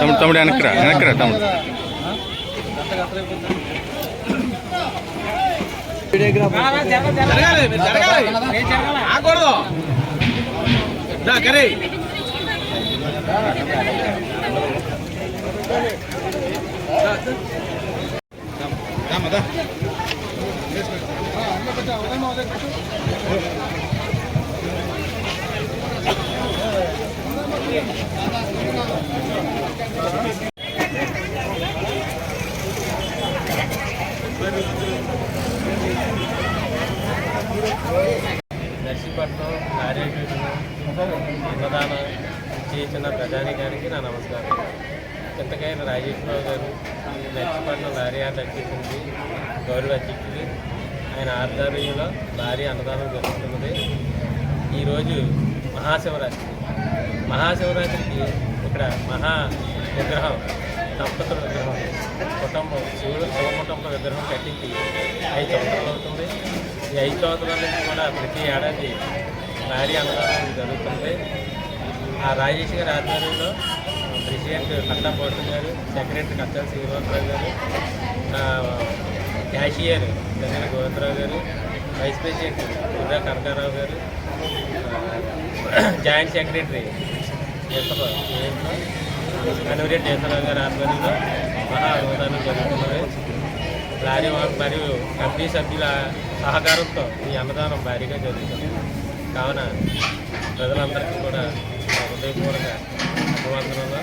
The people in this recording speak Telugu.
తమ్ముడు వెనక్కిరా తమ్ముడు నర్సీపట్నం కార్యక్రమం అన్నదానం చేసిన ప్రజానికానికి నా నమస్కారం. చింతకాయల రాజేశ్వరరావు గారు నర్సీపట్నం లారీ ఆట అధ్యక్షుడికి గౌరవ అధ్యక్షుడు ఆయన ఆధ్వర్యంలో భారీ అన్నదానం జరుగుతున్నది. ఈరోజు మహాశివరాత్రికి ఇక్కడ మహా విగ్రహం దంపతుల విగ్రహం కుటుంబం శివకుటుంబ విగ్రహం కట్టించి 5 సంవత్సరాలు అవుతుంది. ఈ 5 సంవత్సరాల నుంచి కూడా ప్రతి ఏడాది భారీ అన్నదానం జరుగుతుంది. ఆ రాజేష్ గారి ఆధ్వర్యంలో ప్రెసిడెంట్ కట్టా పౌర్ణమి గారు, సెక్రటరీ కట్టా శ్రీనివాసరావు గారు, క్యాషియర్ జగన్ గోవిందరావు గారు, వైస్ ప్రెసిడెంట్ ఉదా కనకారావు గారు, జాయింట్ సెక్రటరీ కనురెడ్డి దేశరావు గారి ఆధ్వర్యంలో మహా అన్నదానం జరుగుతున్నది. లారీ మరియు కమిటీ సభ్యుల సహకారంతో ఈ అన్నదానం భారీగా జరుగుతుంది. కావున ప్రజలందరికీ కూడా హృదయపూర్వక అభివందనలు.